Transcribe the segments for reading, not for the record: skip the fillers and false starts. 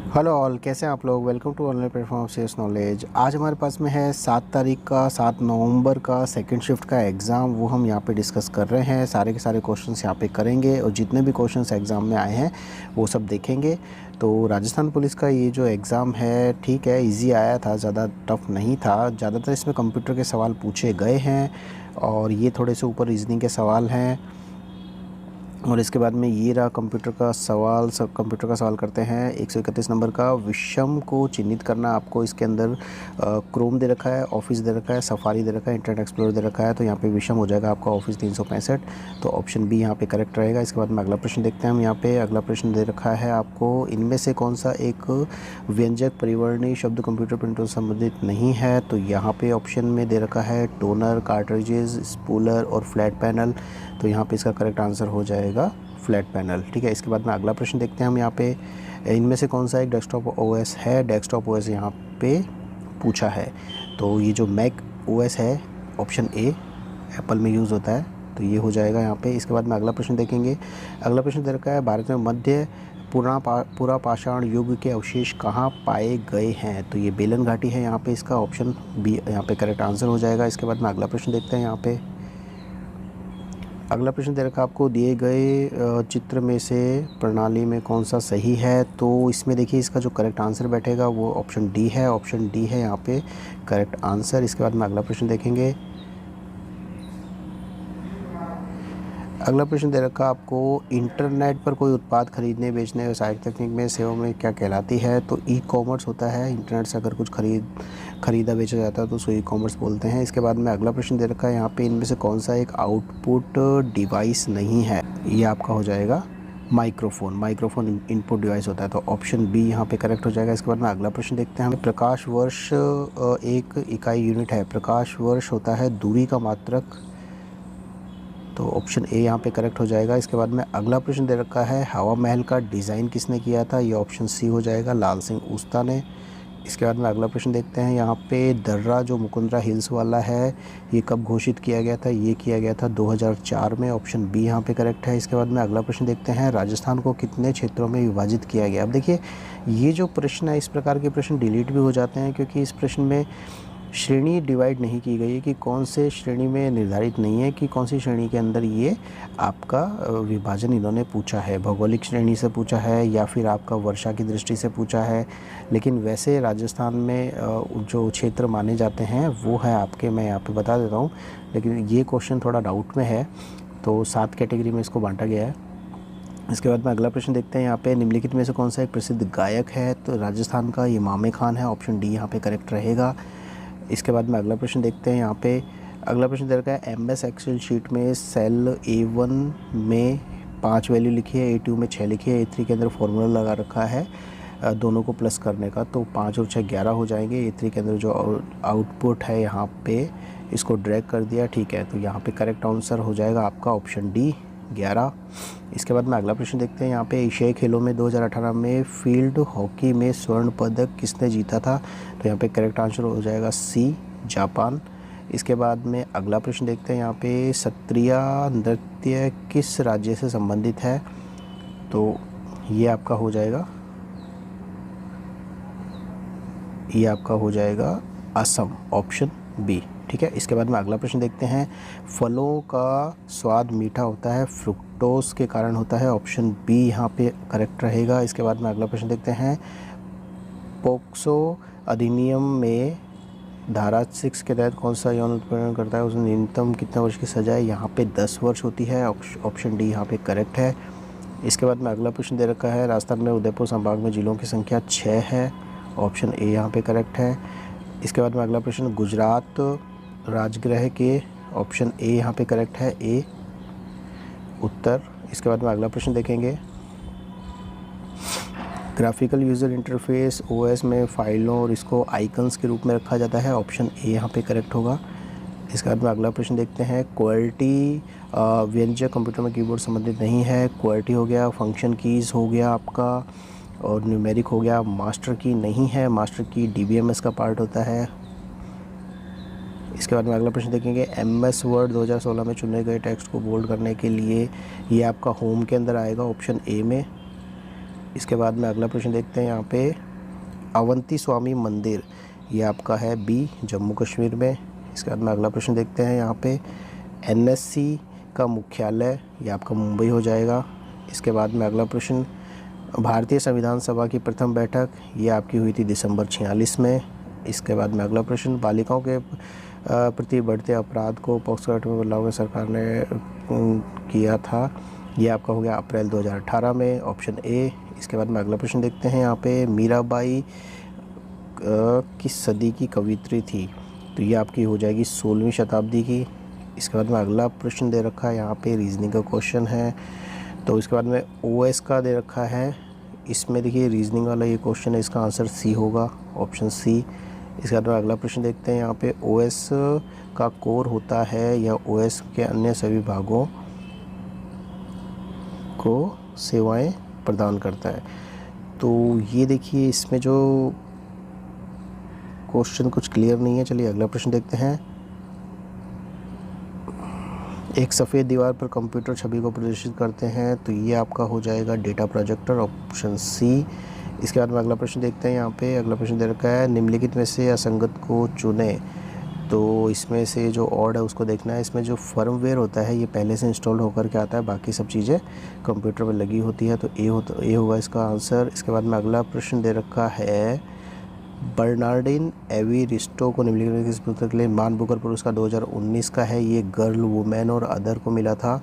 Hello all, कैसे हैं आप लोग। Welcome to online platform sales knowledge. आज हमारे पास में है 7 नवंबर का सेकंड शिफ्ट का एग्ज़ाम। वो हम यहाँ पे डिस्कस कर रहे हैं। सारे के सारे क्वेश्चंस यहाँ पे करेंगे और जितने भी क्वेश्चंस एग्ज़ाम में आए हैं वो सब देखेंगे। तो राजस्थान पुलिस का ये जो एग्ज़ाम है, ठीक है, इजी आया था, ज़्यादा टफ नहीं था। ज़्यादातर इसमें कंप्यूटर के सवाल पूछे गए हैं और ये थोड़े से ऊपर रीजनिंग के सवाल हैं। और इसके बाद में ये रहा कंप्यूटर का सवाल। सब कंप्यूटर का सवाल करते हैं। 131 नंबर का विषम को चिन्हित करना। आपको इसके अंदर क्रोम दे रखा है, ऑफिस दे रखा है, सफारी दे रखा है, इंटरनेट एक्सप्लोरर दे रखा है। तो यहाँ पे विषम हो जाएगा आपका ऑफिस 365। तो ऑप्शन बी यहाँ पे करेक्ट रहेगा। इसके बाद में अगला प्रश्न देखते हैं हम। यहाँ पे अगला प्रश्न दे रखा है आपको, इनमें से कौन सा एक व्यंजक परिवर्णी शब्द कंप्यूटर प्रिंटर से संबंधित नहीं है। तो यहाँ पे ऑप्शन में दे रखा है टोनर, कार्ट्रिजेज, स्पूलर और फ्लैट पैनल। तो यहाँ पे इसका करेक्ट आंसर हो जाएगा फ्लैट पैनल। ठीक है, इसके बाद में अगला प्रश्न देखते हैं हम। यहाँ पे इनमें से कौन सा एक डेस्कटॉप ओएस है। डेस्कटॉप ओएस यहाँ पे पूछा है। तो ये जो मैक ओएस है, ऑप्शन ए, एप्पल में यूज़ होता है, तो ये हो जाएगा यहाँ पे। इसके बाद में अगला प्रश्न देखेंगे। अगला प्रश्न दे रखा है, भारत में मध्य पूरा पाषाण युग के अवशेष कहाँ पाए गए हैं। तो ये बेलन घाटी है यहाँ पे। इसका ऑप्शन बी यहाँ पे करेक्ट आंसर हो जाएगा। इसके बाद में अगला प्रश्न देखते हैं। यहाँ पे अगला प्रश्न दे रखा आपको, दिए गए चित्र में से प्रणाली में कौन सा सही है। तो इसमें देखिए, इसका जो करेक्ट आंसर बैठेगा वो ऑप्शन डी है। ऑप्शन डी है यहाँ पे करेक्ट आंसर। इसके बाद में अगला प्रश्न देखेंगे। अगला प्रश्न दे रखा आपको, इंटरनेट पर कोई उत्पाद खरीदने, बेचने और सहायक तकनीक में सेवा में क्या कहलाती है। तो ई कॉमर्स होता है। इंटरनेट से अगर कुछ खरीदा बेचा जाता है तो उसको ई कॉमर्स बोलते हैं। इसके बाद में अगला प्रश्न दे रखा है यहाँ पे, इनमें से कौन सा एक आउटपुट डिवाइस नहीं है। ये आपका हो जाएगा माइक्रोफोन। माइक्रोफोन इनपुट डिवाइस होता है। तो ऑप्शन बी यहाँ पे करेक्ट हो जाएगा। इसके बाद में अगला प्रश्न देखते हैं हम। प्रकाश वर्ष एक इकाई यूनिट है। प्रकाश वर्ष होता है दूरी का मात्रक। तो ऑप्शन ए यहाँ पे करेक्ट हो जाएगा। इसके बाद में अगला प्रश्न दे रखा है, हवा महल का डिज़ाइन किसने किया था। ये ऑप्शन सी हो जाएगा, लाल सिंह उस्ता ने। इसके बाद में अगला प्रश्न देखते हैं। यहाँ पे दर्रा जो मुकुंदरा हिल्स वाला है, ये कब घोषित किया गया था। ये किया गया था 2004 में। ऑप्शन बी यहाँ पे करेक्ट है। इसके बाद में अगला प्रश्न देखते हैं, राजस्थान को कितने क्षेत्रों में विभाजित किया गया। अब देखिए, ये जो प्रश्न है, इस प्रकार के प्रश्न डिलीट भी हो जाते हैं क्योंकि इस प्रश्न में श्रेणी डिवाइड नहीं की गई है कि कौन से श्रेणी में निर्धारित नहीं है कि कौन सी श्रेणी के अंदर ये आपका विभाजन इन्होंने पूछा है। भौगोलिक श्रेणी से पूछा है या फिर आपका वर्षा की दृष्टि से पूछा है। लेकिन वैसे राजस्थान में जो क्षेत्र माने जाते हैं वो है आपके, मैं यहाँ पे बता देता हूँ, लेकिन ये क्वेश्चन थोड़ा डाउट में है। तो 7 कैटेगरी में इसको बांटा गया है। इसके बाद में अगला प्रश्न देखते हैं। यहाँ पे निम्नलिखित में से कौन सा एक प्रसिद्ध गायक है। तो राजस्थान का इमाम खान है। ऑप्शन डी यहाँ पे करेक्ट रहेगा। इसके बाद में अगला प्रश्न देखते हैं। यहाँ पे अगला प्रश्न दे रखा है, एमएस एक्सेल शीट में सेल A1 में 5 वैल्यू लिखी है, A2 में 6 लिखी है, A3 के अंदर फॉर्मूला लगा रखा है दोनों को प्लस करने का। तो 5 और 6 11 हो जाएंगे। A3 के अंदर जो आउटपुट है यहाँ पे इसको ड्रैग कर दिया, ठीक है। तो यहाँ पे करेक्ट आंसर हो जाएगा आपका ऑप्शन डी 11। इसके बाद में अगला प्रश्न देखते हैं। यहाँ पे एशियाई खेलों में 2018 में फील्ड हॉकी में स्वर्ण पदक किसने जीता था। तो यहाँ पे करेक्ट आंसर हो जाएगा सी, जापान। इसके बाद में अगला प्रश्न देखते हैं। यहाँ पे सत्रिया नृत्य किस राज्य से संबंधित है। तो ये आपका हो जाएगा, ये आपका हो जाएगा असम, ऑप्शन बी, ठीक है। इसके बाद में अगला प्रश्न देखते हैं। फलों का स्वाद मीठा होता है, फ्रुक्टोज के कारण होता है। ऑप्शन बी यहाँ पे करेक्ट रहेगा। इसके बाद में अगला प्रश्न देखते हैं। पोक्सो अधिनियम में धारा 6 के तहत कौन सा यौन उत्पीड़न करता है, उसमें न्यूनतम कितने वर्ष की सजा है। यहाँ पे 10 वर्ष होती है। ऑप्शन डी यहाँ पे करेक्ट है। इसके बाद में अगला प्रश्न दे रखा है, राजस्थान में उदयपुर संभाग में जिलों की संख्या 6 है। ऑप्शन ए यहाँ पे करेक्ट है। इसके बाद में अगला प्रश्न, गुजरात राजगृह के, ऑप्शन ए यहाँ पे करेक्ट है, ए उत्तर। इसके बाद में अगला प्रश्न देखेंगे। ग्राफिकल यूज़र इंटरफेस ओएस में फाइलों और इसको आइकन्स के रूप में रखा जाता है। ऑप्शन ए यहाँ पे करेक्ट होगा। इसके बाद में अगला प्रश्न देखते हैं। क्वालिटी व्यंजक कंप्यूटर में कीबोर्ड संबंधित नहीं है। क्वालिटी हो गया, फंक्शन कीज़ हो गया आपका, और न्यूमेरिक हो गया। मास्टर की नहीं है, मास्टर की DBMS का पार्ट होता है। इसके बाद में अगला प्रश्न देखेंगे। MS वर्ड 2016 में चुने गए टेक्स्ट को बोल्ड करने के लिए ये आपका होम के अंदर आएगा, ऑप्शन ए में। इसके बाद में अगला प्रश्न देखते हैं यहाँ पे, अवंती स्वामी मंदिर ये आपका है बी, जम्मू कश्मीर में। इसके बाद में अगला प्रश्न देखते हैं यहाँ पे, एनएससी का मुख्यालय ये आपका मुंबई हो जाएगा। इसके बाद में अगला प्रश्न, भारतीय संविधान सभा की प्रथम बैठक ये आपकी हुई थी दिसंबर 46 में। इसके बाद में अगला प्रश्न, बालिकाओं के प्रति बढ़ते अपराध को पॉक्सो एक्ट में बदलाव सरकार ने किया था, ये आपका हो गया अप्रैल 2018 में, ऑप्शन ए। इसके बाद में अगला प्रश्न देखते हैं यहाँ पे, मीराबाई किस सदी की कवियत्री थी, तो ये आपकी हो जाएगी 16वीं शताब्दी की। इसके बाद में अगला प्रश्न दे रखा है यहाँ पे, रीजनिंग का क्वेश्चन है। तो इसके बाद में ओएस का दे रखा है, इसमें देखिए रीजनिंग वाला ये क्वेश्चन है, इसका आंसर सी होगा, ऑप्शन सी। इसके बाद में अगला प्रश्न देखते हैं यहाँ पे, ओएस का कोर होता है या ओएस के अन्य सभी भागों को सेवाएं प्रदान करता है। तो ये देखिए इसमें जो क्वेश्चन कुछ क्लियर नहीं है। चलिए अगला प्रश्न देखते हैं, एक सफ़ेद दीवार पर कंप्यूटर छवि को प्रदर्शित करते हैं, तो ये आपका हो जाएगा डेटा प्रोजेक्टर, ऑप्शन सी। इसके बाद में अगला प्रश्न देखते हैं यहाँ पे, अगला प्रश्न दे रखा है, निम्नलिखित में से असंगत को चुने, तो इसमें से जो ऑड है उसको देखना है। इसमें जो फर्मवेयर होता है ये पहले से इंस्टॉल होकर के आता है, बाकी सब चीज़ें कंप्यूटर पर लगी होती है, तो ए होगा इसका आंसर। इसके बाद में अगला प्रश्न दे रखा है, बर्नार्डिन एविरिस्टो को निम्नलिखित में किस पुस्तक के लिए मान बुकर पुरस्कार 2019 का है, ये गर्ल, वुमेन और अदर को मिला था।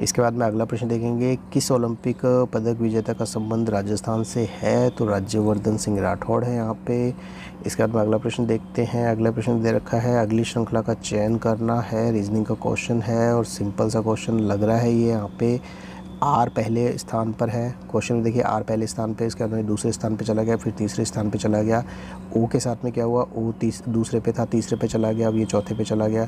इसके बाद में अगला प्रश्न देखेंगे, किस ओलंपिक पदक विजेता का संबंध राजस्थान से है, तो राज्यवर्धन सिंह राठौड़ है यहाँ पे। इसके बाद में अगला प्रश्न देखते हैं, अगला प्रश्न दे रखा है, अगली श्रृंखला का चयन करना है, रीजनिंग का क्वेश्चन है और सिंपल सा क्वेश्चन लग रहा है ये। यहाँ पे आर पहले स्थान पर है क्वेश्चन में, देखिए आर पहले स्थान पे, इसके बाद में दूसरे स्थान पे चला गया, फिर तीसरे स्थान पे चला गया। ओ के साथ में क्या हुआ, ओ दूसरे पे था, तीसरे पे चला गया, अब ये चौथे पे चला गया।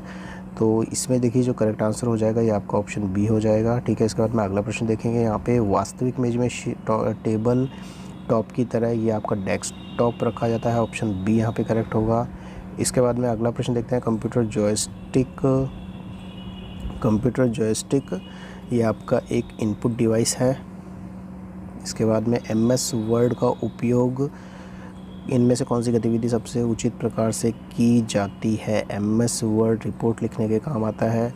तो इसमें देखिए जो करेक्ट आंसर हो जाएगा ये आपका ऑप्शन बी हो जाएगा, ठीक है। इसके बाद में अगला प्रश्न देखेंगे यहाँ पे, वास्तविक मेज में टेबल टॉप की तरह ये आपका डेस्कटॉप रखा जाता है, ऑप्शन बी यहाँ पे करेक्ट होगा। इसके बाद में अगला प्रश्न देखते हैं, कंप्यूटर जॉयस्टिक ये आपका एक इनपुट डिवाइस है। इसके बाद में एमएस वर्ड का उपयोग इनमें से कौन सी गतिविधि सबसे उचित प्रकार से की जाती है, एमएस वर्ड रिपोर्ट लिखने के काम आता है।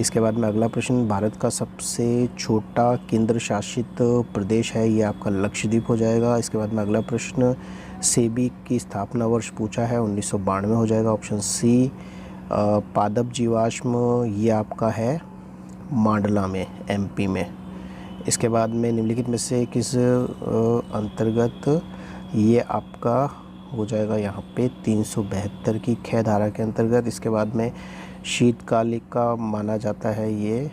इसके बाद में अगला प्रश्न, भारत का सबसे छोटा केंद्र शासित प्रदेश है, ये आपका लक्षद्वीप हो जाएगा। इसके बाद में अगला प्रश्न, सेबी की स्थापना वर्ष पूछा है, 1992 हो जाएगा, ऑप्शन सी। पादप जीवाश्म ये आपका है मांडला में, एमपी में। इसके बाद में निम्नलिखित में से किस अंतर्गत ये आपका हो जाएगा यहाँ पे 372 की ख धारा के अंतर्गत। इसके बाद में शीतकालिका माना जाता है, ये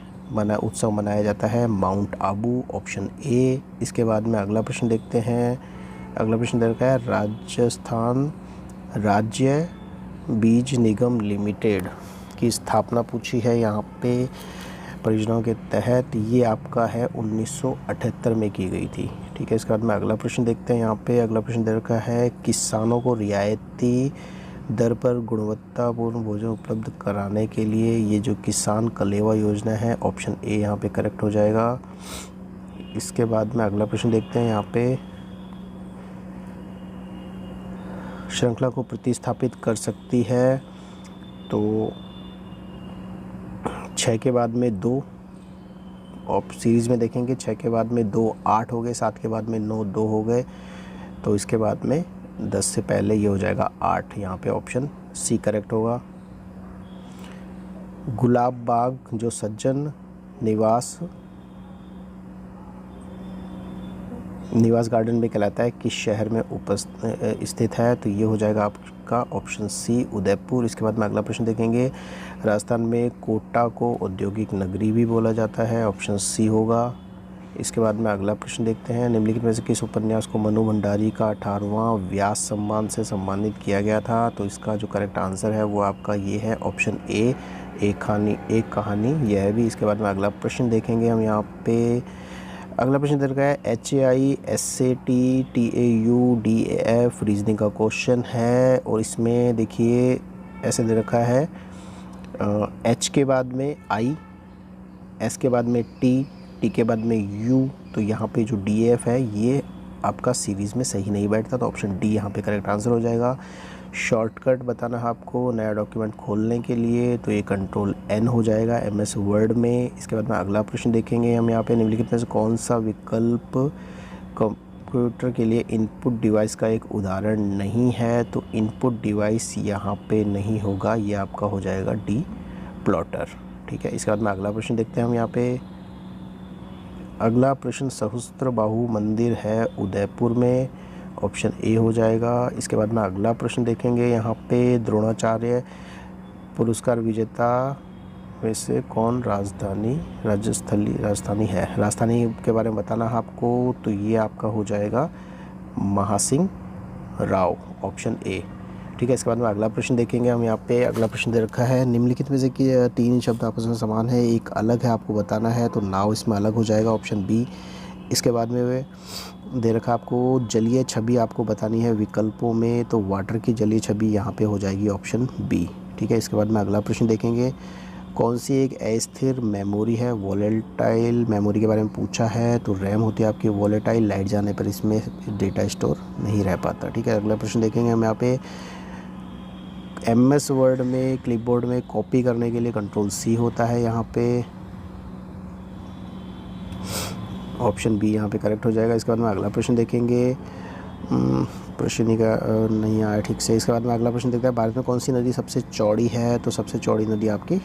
उत्सव मनाया जाता है माउंट आबू, ऑप्शन ए। इसके बाद में अगला प्रश्न देखते हैं, अगला प्रश्न दे रखा है, राजस्थान राज्य बीज निगम लिमिटेड की स्थापना पूछी है यहाँ पे परियोजनाओं के तहत, ये आपका है 1978 में की गई थी, ठीक है। इसके बाद में अगला प्रश्न देखते हैं यहाँ पे, अगला प्रश्न दे रखा है, किसानों को रियायती दर पर गुणवत्तापूर्ण भोजन उपलब्ध कराने के लिए ये जो किसान कलेवा योजना है, ऑप्शन ए यहाँ पे करेक्ट हो जाएगा। इसके बाद में अगला प्रश्न देखते हैं यहाँ पे, श्रृंखला को प्रतिस्थापित कर सकती है, तो 6 के बाद में 2, और सीरीज़ में देखेंगे 6 के बाद में 2 8 हो गए, 7 के बाद में 9 2 हो गए, तो इसके बाद में 10 से पहले ये हो जाएगा 8, यहाँ पे ऑप्शन सी करेक्ट होगा। गुलाब बाग जो सज्जन निवास गार्डन में कहलाता है, किस शहर में स्थित है, तो ये हो जाएगा आपका ऑप्शन सी उदयपुर। इसके बाद में अगला प्रश्न देखेंगे, राजस्थान में कोटा को औद्योगिक नगरी भी बोला जाता है, ऑप्शन सी होगा। इसके बाद में अगला प्रश्न देखते हैं, निम्नलिखित में से किस उपन्यास को मनु भंडारी का 18वां व्यास सम्मान से सम्मानित किया गया था, तो इसका जो करेक्ट आंसर है वो आपका ये है, ऑप्शन ए, एक कहानी यह भी। इसके बाद में अगला प्रश्न देखेंगे हम यहाँ पे, अगला प्रश्न दे रखा है, HAI SAT TAU DAF reasoning का क्वेश्चन है, और इसमें देखिए ऐसे दे रखा है, H के बाद में I, S के बाद में T के बाद में U, तो यहाँ पे जो DAF है ये आपका सीरीज़ में सही नहीं बैठता, तो ऑप्शन डी यहाँ पे करेक्ट आंसर हो जाएगा। शॉर्टकट बताना है आपको नया डॉक्यूमेंट खोलने के लिए, तो ये कंट्रोल एन हो जाएगा MS वर्ड में। इसके बाद में अगला प्रश्न देखेंगे हम यहाँ पे, निम्नलिखित में से कौन सा विकल्प कंप्यूटर के लिए इनपुट डिवाइस का एक उदाहरण नहीं है, तो इनपुट डिवाइस यहाँ पे नहीं होगा, ये आपका हो जाएगा डी प्लॉटर। ठीक है, इसके बाद में अगला प्रश्न देखते हैं हम यहाँ पे। अगला प्रश्न सहस्त्रबाहु मंदिर है उदयपुर में, ऑप्शन ए हो जाएगा। इसके बाद में अगला प्रश्न देखेंगे यहाँ पे, द्रोणाचार्य पुरस्कार विजेता वैसे कौन राजस्थानी है, राजस्थानी के बारे में बताना है आपको, तो ये आपका हो जाएगा महासिंह राव, ऑप्शन ए। ठीक है, इसके बाद में अगला प्रश्न देखेंगे हम यहाँ पे। अगला प्रश्न दे रखा है, निम्नलिखित में से कि 3 शब्द आपस में समान है, एक अलग है, आपको बताना है, तो नाव इसमें अलग हो जाएगा, ऑप्शन बी। इसके बाद में दे रखा आपको जलीय छवि आपको बतानी है विकल्पों में, तो वाटर की जलीय छवि यहाँ पे हो जाएगी ऑप्शन बी। ठीक है, इसके बाद में अगला प्रश्न देखेंगे, कौन सी एक अस्थिर मेमोरी है, वोलेटाइल मेमोरी के बारे में पूछा है, तो रैम होती है आपकी वोलेटाइल, लाइट जाने पर इसमें डेटा स्टोर नहीं रह पाता। ठीक है, अगला प्रश्न देखेंगे हम यहाँ पे। MS वर्ड में क्लिपबोर्ड में कॉपी करने के लिए कंट्रोल C होता है, यहाँ पे ऑप्शन बी यहाँ पे करेक्ट हो जाएगा। इसके बाद में अगला प्रश्न देखेंगे, प्रश्न ही का नहीं आया ठीक से। इसके बाद में अगला प्रश्न देखते हैं, भारत में कौन सी नदी सबसे चौड़ी है, तो सबसे चौड़ी नदी आपकी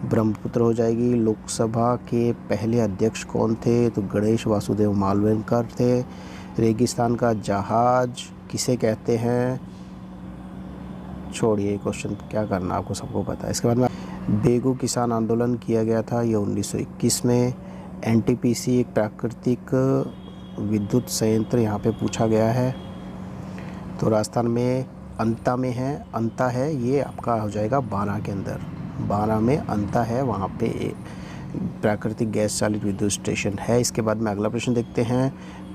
ब्रह्मपुत्र हो जाएगी। लोकसभा के पहले अध्यक्ष कौन थे, तो गणेश वासुदेव मालवणकर थे। रेगिस्तान का जहाज किसे कहते हैं, छोड़िए क्वेश्चन, क्या करना आपको सबको पता है। इसके बाद में बेगू किसान आंदोलन किया गया था, ये 1921 में। NTPC एक प्राकृतिक विद्युत संयंत्र यहाँ पे पूछा गया है, तो राजस्थान में अंता में है, अंता है, ये आपका हो जाएगा बारा के अंदर, बारा में अंता है, वहाँ पे प्राकृतिक गैस चालित विद्युत स्टेशन है। इसके बाद में अगला प्रश्न देखते हैं,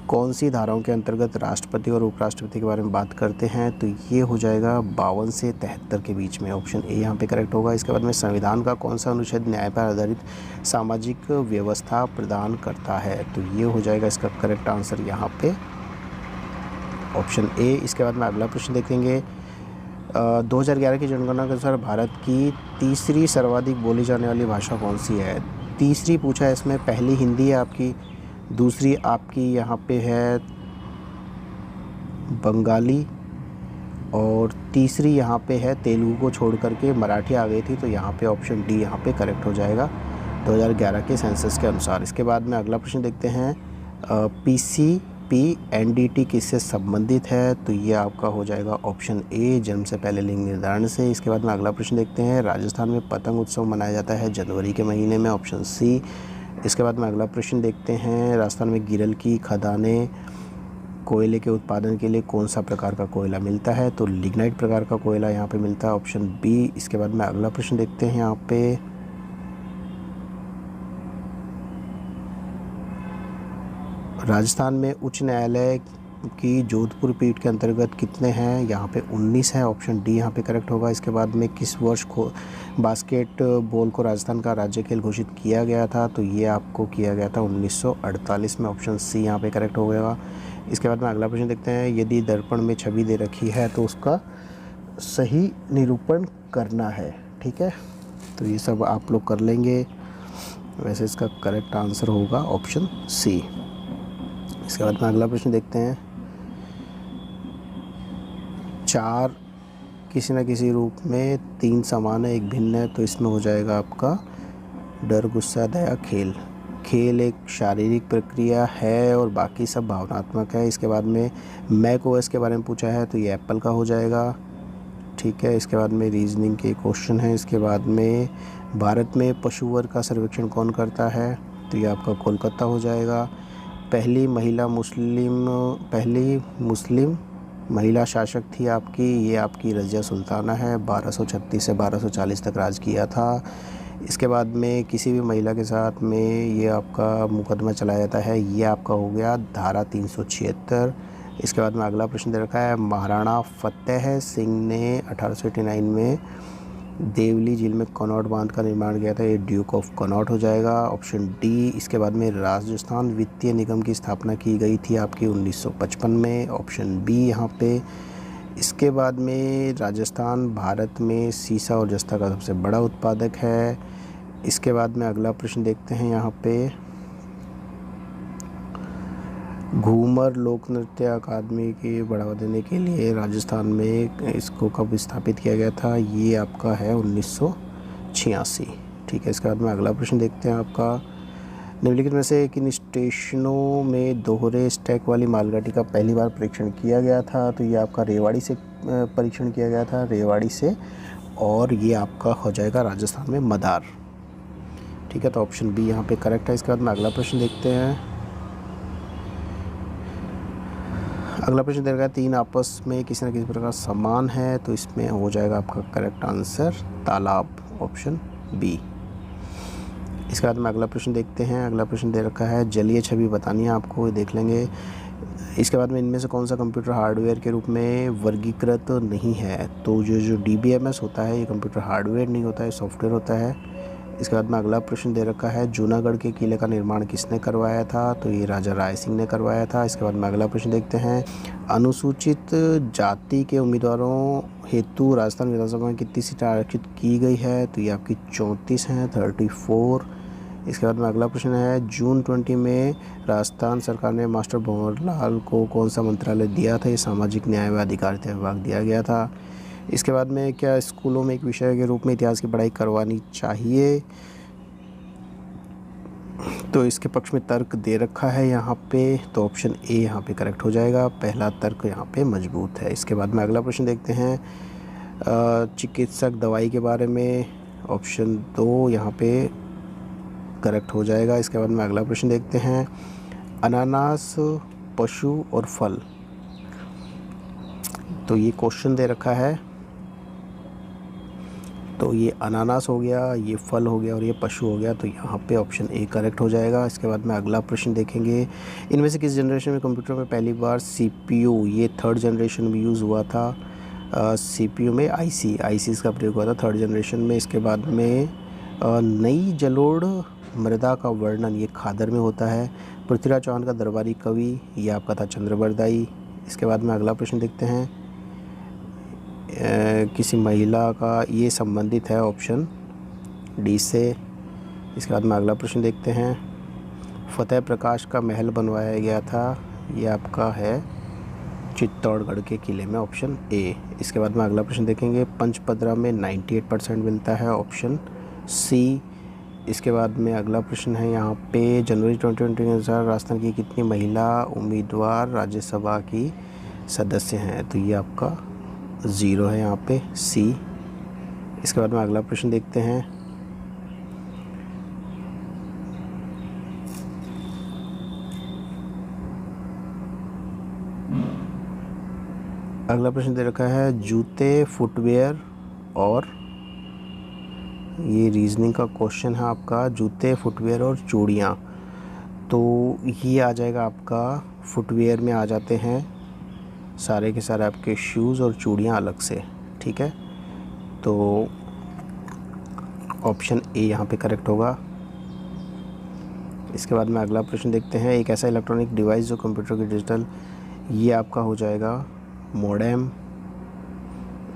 कौन सी धाराओं के अंतर्गत राष्ट्रपति और उपराष्ट्रपति के बारे में बात करते हैं, तो ये हो जाएगा 52 से 73 के बीच में, ऑप्शन ए यहाँ पे करेक्ट होगा। इसके बाद में संविधान का कौन सा अनुच्छेद न्याय पर आधारित सामाजिक व्यवस्था प्रदान करता है, तो ये हो जाएगा इसका करेक्ट आंसर यहाँ पे ऑप्शन ए। इसके बाद में अगला प्रश्न देखेंगे, 2011 की जनगणना के अनुसार भारत की तीसरी सर्वाधिक बोली जाने वाली भाषा कौन सी है। तीसरी पूछा है, इसमें पहली हिंदी है आपकी, दूसरी आपकी यहाँ पे है बंगाली, और तीसरी यहाँ पे है तेलुगु को छोड़ करके मराठी आ गई थी, तो यहाँ पे ऑप्शन डी यहाँ पे करेक्ट हो जाएगा 2011 के सेंसस के अनुसार। इसके बाद में अगला प्रश्न देखते हैं, PCP-NDT किससे संबंधित है, तो ये आपका हो जाएगा ऑप्शन ए, जन्म से पहले लिंग निर्धारण से। इसके बाद में अगला प्रश्न देखते हैं, राजस्थान में पतंग उत्सव मनाया जाता है जनवरी के महीने में, ऑप्शन सी। इसके बाद में अगला प्रश्न देखते हैं, राजस्थान में गिरल की खदानें कोयले के उत्पादन के लिए कौन सा प्रकार का कोयला मिलता है, तो लिग्नाइट प्रकार का कोयला यहाँ पे मिलता है, ऑप्शन बी। इसके बाद में अगला प्रश्न देखते हैं यहाँ पे, राजस्थान में उच्च न्यायालय की जोधपुर पीठ के अंतर्गत कितने हैं, यहाँ पे 19 है, ऑप्शन डी यहाँ पे करेक्ट होगा। इसके बाद में किस वर्ष बास्केटबॉल को राजस्थान का राज्य खेल घोषित किया गया था, तो ये आपको किया गया था 1948 में, ऑप्शन सी यहाँ पे करेक्ट हो गया। इसके बाद में अगला प्रश्न देखते हैं, यदि दर्पण में छवि दे रखी है तो उसका सही निरूपण करना है। ठीक है, तो ये सब आप लोग कर लेंगे, वैसे इसका करेक्ट आंसर होगा ऑप्शन सी। इसके बाद में अगला प्रश्न देखते हैं, 4 किसी न किसी रूप में 3 समान है, एक भिन्न है, तो इसमें हो जाएगा आपका डर, गुस्सा, दया, खेल। खेल एक शारीरिक प्रक्रिया है और बाकी सब भावनात्मक है। इसके बाद में मैकओएस के बारे में पूछा है, तो ये एप्पल का हो जाएगा। ठीक है, इसके बाद में रीजनिंग के क्वेश्चन है। इसके बाद में भारत में पशु वर्ग का सर्वेक्षण कौन करता है, तो ये आपका कोलकाता हो जाएगा। पहली मुस्लिम महिला शासक थी आपकी, ये आपकी रज़िया सुल्ताना है, 1236 से 1240 तक राज किया था। इसके बाद में किसी भी महिला के साथ में ये आपका मुकदमा चलाया जाता है, ये आपका हो गया धारा 376। इसके बाद में अगला प्रश्न दे रखा है, महाराणा फतेह सिंह ने 1889 में देवली झील में कनॉट बांध का निर्माण किया था, ये ड्यूक ऑफ कनॉट हो जाएगा, ऑप्शन डी। इसके बाद में राजस्थान वित्तीय निगम की स्थापना की गई थी आपकी 1955 में, ऑप्शन बी यहाँ पे। इसके बाद में राजस्थान भारत में सीसा और जस्ता का सबसे बड़ा उत्पादक है। इसके बाद में अगला प्रश्न देखते हैं यहाँ पे, घूमर लोक नृत्य अकादमी के बढ़ावा देने के लिए राजस्थान में इसको कब स्थापित किया गया था, ये आपका है 1986। ठीक है, इसके बाद में अगला प्रश्न देखते हैं आपका, निम्नलिखित में से किन स्टेशनों में दोहरे स्टैक वाली मालगाड़ी का पहली बार परीक्षण किया गया था, तो ये आपका रेवाड़ी से परीक्षण किया गया था, रेवाड़ी से, और ये आपका हो जाएगा राजस्थान में मदार। ठीक है, तो ऑप्शन बी यहाँ पे करेक्ट है। इसके बाद में अगला प्रश्न देखते हैं, अगला प्रश्न दे रखा है, तीन आपस में किसी न किसी प्रकार समान है, तो इसमें हो जाएगा आपका करेक्ट आंसर तालाब, ऑप्शन बी। इसके बाद में अगला प्रश्न देखते हैं, अगला प्रश्न दे रखा है, जलीय छवि बतानी है आपको, ये देख लेंगे। इसके बाद में इनमें से कौन सा कंप्यूटर हार्डवेयर के रूप में वर्गीकृत नहीं है, तो जो DBMS होता है ये कंप्यूटर हार्डवेयर नहीं होता है, सॉफ्टवेयर होता है। इसके बाद में अगला प्रश्न दे रखा है, जूनागढ़ के किले का निर्माण किसने करवाया था, तो ये राजा राय सिंह ने करवाया था। इसके बाद में अगला प्रश्न देखते हैं, अनुसूचित जाति के उम्मीदवारों हेतु राजस्थान विधानसभा में कितनी सीटें आरक्षित की गई है, तो ये आपकी 34 हैं, 34। इसके बाद में अगला प्रश्न है, जून 20 में राजस्थान सरकार ने मास्टर भंवरलाल को कौन सा मंत्रालय दिया था, ये सामाजिक न्याय व अधिकारिता विभाग दिया गया था। इसके बाद में क्या स्कूलों में एक विषय के रूप में इतिहास की पढ़ाई करवानी चाहिए, तो इसके पक्ष में तर्क दे रखा है यहाँ पे, तो ऑप्शन ए यहाँ पे करेक्ट हो जाएगा, पहला तर्क यहाँ पे मजबूत है। इसके बाद में अगला प्रश्न देखते हैं, चिकित्सक दवाई के बारे में, ऑप्शन 2 यहाँ पे करेक्ट हो जाएगा। इसके बाद में अगला प्रश्न देखते हैं, अनानास पशु और फल, तो ये क्वेश्चन दे रखा है, तो ये अनानास हो गया, ये फल हो गया और ये पशु हो गया, तो यहाँ पे ऑप्शन ए करेक्ट हो जाएगा। इसके बाद में अगला प्रश्न देखेंगे, इनमें से किस जनरेशन में कंप्यूटर में पहली बार CPU, ये थर्ड जनरेशन में यूज़ हुआ था, CPU में IC का प्रयोग हुआ था थर्ड जनरेशन में। इसके बाद में नई जलोढ़ मृदा का वर्णन, ये खादर में होता है। पृथ्वीराज चौहान का दरबारी कवि, ये आपका था चंद्रबरदाई। इसके बाद में अगला प्रश्न देखते हैं, किसी महिला का, ये संबंधित है ऑप्शन डी से। इसके बाद में अगला प्रश्न देखते हैं, फतेह प्रकाश का महल बनवाया गया था, ये आपका है चित्तौड़गढ़ के किले में, ऑप्शन ए। इसके बाद में अगला प्रश्न देखेंगे, पंचपदरा में 98% मिलता है, ऑप्शन सी। इसके बाद में अगला प्रश्न है यहाँ पे, जनवरी 2020 के अनुसार राजस्थान की कितनी महिला उम्मीदवार राज्यसभा की सदस्य हैं, तो ये आपका 0 है यहाँ पे, सी। इसके बाद में अगला प्रश्न देखते हैं, अगला प्रश्न दे रखा है, जूते, फुटवेयर और, ये रीजनिंग का क्वेश्चन है आपका, जूते, फुटवेयर और चूड़ियाँ, तो ये आ जाएगा आपका फुटवेयर में आ जाते हैं सारे के सारे आपके शूज़ और चूड़ियाँ अलग से। ठीक है, तो ऑप्शन ए यहाँ पे करेक्ट होगा। इसके बाद में अगला प्रश्न देखते हैं, एक ऐसा इलेक्ट्रॉनिक डिवाइस जो कंप्यूटर की डिजिटल, ये आपका हो जाएगा मोडेम।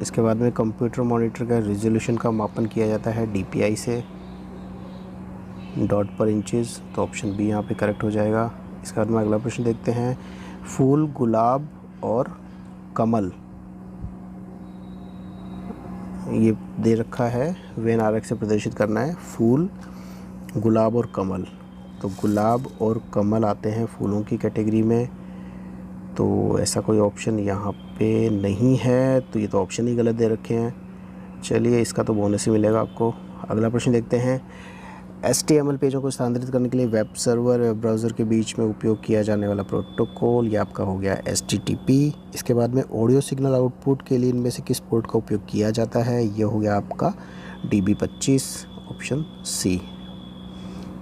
इसके बाद में कंप्यूटर मॉनिटर का रिजोल्यूशन का मापन किया जाता है DPI से, डॉट पर इंचेस, तो ऑप्शन बी यहाँ पे करेक्ट हो जाएगा। इसके बाद में अगला प्रश्न देखते हैं, फूल, गुलाब और कमल, ये दे रखा है, वेन आरेख से प्रदर्शित करना है, फूल, गुलाब और कमल, तो गुलाब और कमल आते हैं फूलों की कैटेगरी में, तो ऐसा कोई ऑप्शन यहाँ पे नहीं है, तो ये तो ऑप्शन ही गलत दे रखे हैं। चलिए, इसका तो बोनस ही मिलेगा आपको। अगला प्रश्न देखते हैं, HTML पेजों को स्थानांतरित करने के लिए वेब सर्वर, वेब ब्राउज़र के बीच में उपयोग किया जाने वाला प्रोटोकॉल, ये आपका हो गया HTTP। इसके बाद में ऑडियो सिग्नल आउटपुट के लिए इनमें से किस पोर्ट का उपयोग किया जाता है, ये हो गया आपका DB25, ऑप्शन सी।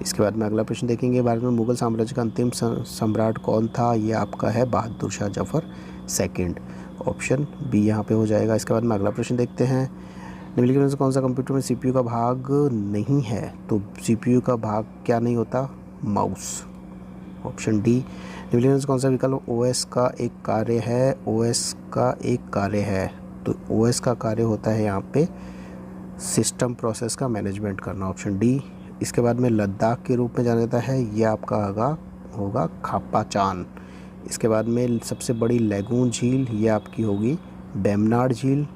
इसके बाद में अगला प्रश्न देखेंगे, भारत में मुग़ल साम्राज्य का अंतिम सम्राट कौन था, ये आपका है Bahadur Shah Zafar second, option B यहाँ पे हो जाएगा। इसके बाद में अगला प्रश्न देखते हैं, निम्नलिखित में से कौन सा कंप्यूटर में सीपीयू का भाग नहीं है? तो सीपीयू का भाग क्या नहीं होता? माउस। Option D. निम्नलिखित में से कौन सा विकल्प ओएस का एक कार्य है? ओएस का एक कार्य है, तो ओएस का कार्य होता है यहाँ पे सिस्टम प्रोसेस का मैनेजमेंट करना। Option D. इसके बाद में लद्दाख के रूप में जाना जाता है, ये आपका होगा खापाचान। इसके बाद में सबसे बड़ी लैगून झील, ये आपकी होगी बेमनाड झील।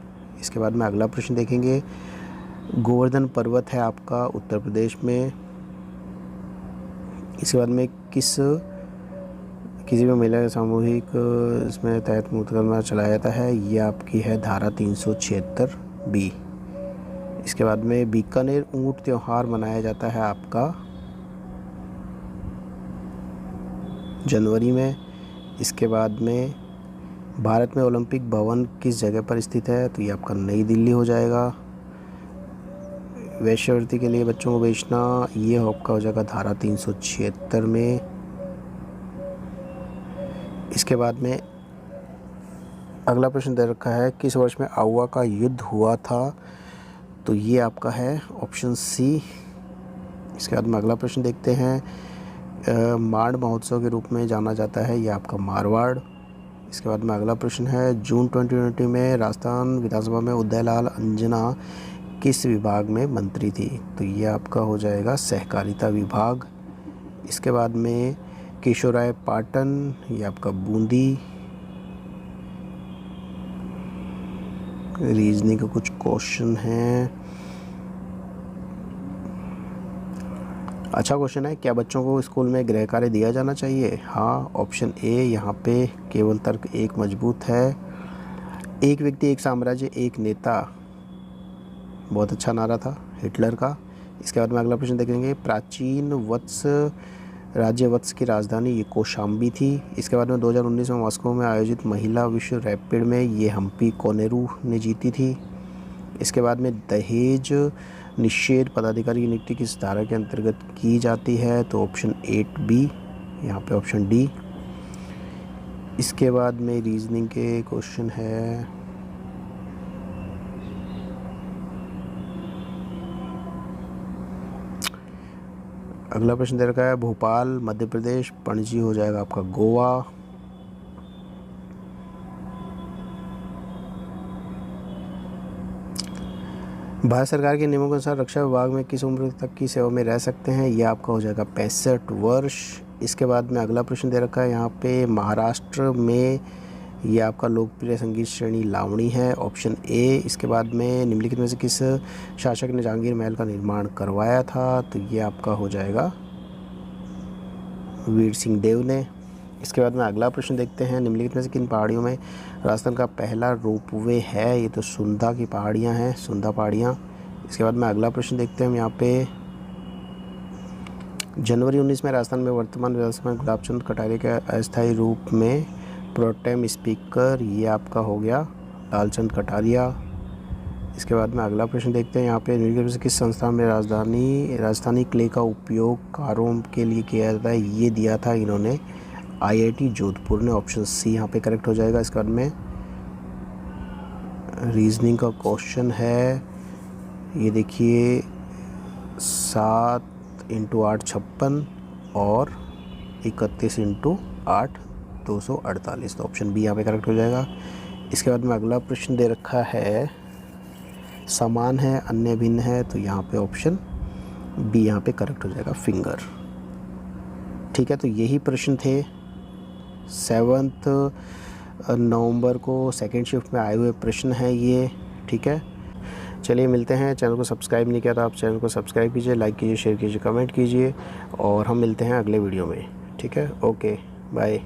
इसके बाद में अगला प्रश्न देखेंगे, गोवर्धन पर्वत है आपका उत्तर प्रदेश में। इसके बाद में किसी भी महिला के सामूहिक इसमें तहत मुकदमा चलाया जाता है, ये आपकी है धारा 376 बी। इसके बाद में बीकानेर ऊंट त्यौहार मनाया जाता है आपका जनवरी में। इसके बाद में भारत में ओलंपिक भवन किस जगह पर स्थित है? तो ये आपका नई दिल्ली हो जाएगा। वेश्यावृत्ति के लिए बच्चों को बेचना, ये आपका हो जाएगा धारा 376 में। इसके बाद में अगला प्रश्न दे रखा है, किस वर्ष में आउवा का युद्ध हुआ था? तो ये आपका है ऑप्शन सी। इसके बाद में अगला प्रश्न देखते हैं, माड़ महोत्सव के रूप में जाना जाता है, ये आपका मारवाड़। इसके बाद में अगला प्रश्न है, जून 2020 में राजस्थान विधानसभा में उदयलाल अंजना किस विभाग में मंत्री थी? तो ये आपका हो जाएगा सहकारिता विभाग। इसके बाद में केशवराय पाटन, ये आपका बूंदी। रीजनिंग का कुछ क्वेश्चन हैं। अच्छा क्वेश्चन है, क्या बच्चों को स्कूल में गृह कार्य दिया जाना चाहिए? हाँ, ऑप्शन ए यहाँ पे केवल तर्क एक मजबूत है। एक व्यक्ति एक साम्राज्य एक नेता, बहुत अच्छा नारा था हिटलर का। इसके बाद में अगला प्रश्न देखेंगे, प्राचीन वत्स राज्य वत्स की राजधानी ये कौशाम्बी थी। इसके बाद में 2019 में मॉस्को में आयोजित महिला विश्व रैपिड में ये हम्पी कोनेरू ने जीती थी। इसके बाद में दहेज निषेध पदाधिकारी की नियुक्ति किस धारा के अंतर्गत की जाती है? तो ऑप्शन 8B, यहाँ पे ऑप्शन डी। इसके बाद में रीजनिंग के क्वेश्चन है, अगला प्रश्न दे रखा है, भोपाल मध्य प्रदेश, पणजी हो जाएगा आपका गोवा। भारत सरकार के नियमों के अनुसार रक्षा विभाग में किस उम्र तक की सेवा में रह सकते हैं? यह आपका हो जाएगा 65 वर्ष। इसके बाद में अगला प्रश्न दे रखा है, यहाँ पे महाराष्ट्र में ये आपका लोकप्रिय संगीत श्रेणी लावणी है, ऑप्शन ए। इसके बाद में निम्नलिखित में से किस शासक ने जहांगीर महल का निर्माण करवाया था? तो ये आपका हो जाएगा वीर सिंह देव ने। इसके बाद में अगला प्रश्न देखते हैं, निम्नलिखित में से किन पहाड़ियों में राजस्थान का पहला रोपवे है? ये तो सुंधा की पहाड़ियाँ हैं, सुंधा पहाड़ियाँ। इसके बाद में अगला प्रश्न देखते हैं हम यहाँ पे, जनवरी 19 में राजस्थान में वर्तमान विधानसभा में गुलाबचंद कटारिया के अस्थायी रूप में प्रोटेम स्पीकर, ये आपका हो गया लालचंद कटारिया। इसके बाद में अगला प्रश्न देखते हैं यहाँ पे, निम्नलिखित में से किस संस्था में राजस्थानी क्ले का उपयोग कारों के लिए किया जाता है? ये दिया था इन्होंने IIT जोधपुर ने, ऑप्शन सी यहाँ पे करेक्ट हो जाएगा। इसके बाद में रीजनिंग का क्वेश्चन है, ये देखिए 7 × 8 56 और 31 × 8 248, तो ऑप्शन बी यहाँ पे करेक्ट हो जाएगा। इसके बाद में अगला प्रश्न दे रखा है, समान है अन्य भिन्न है, तो यहाँ पे ऑप्शन बी यहाँ पे करेक्ट हो जाएगा फिंगर। ठीक है, तो यही प्रश्न थे 7 नवंबर को सेकेंड शिफ्ट में आए हुए प्रश्न हैं ये। ठीक है, चलिए मिलते हैं। चैनल को सब्सक्राइब नहीं किया तो आप चैनल को सब्सक्राइब कीजिए, लाइक कीजिए, शेयर कीजिए, कमेंट कीजिए और हम मिलते हैं अगले वीडियो में। ठीक है, ओके बाय।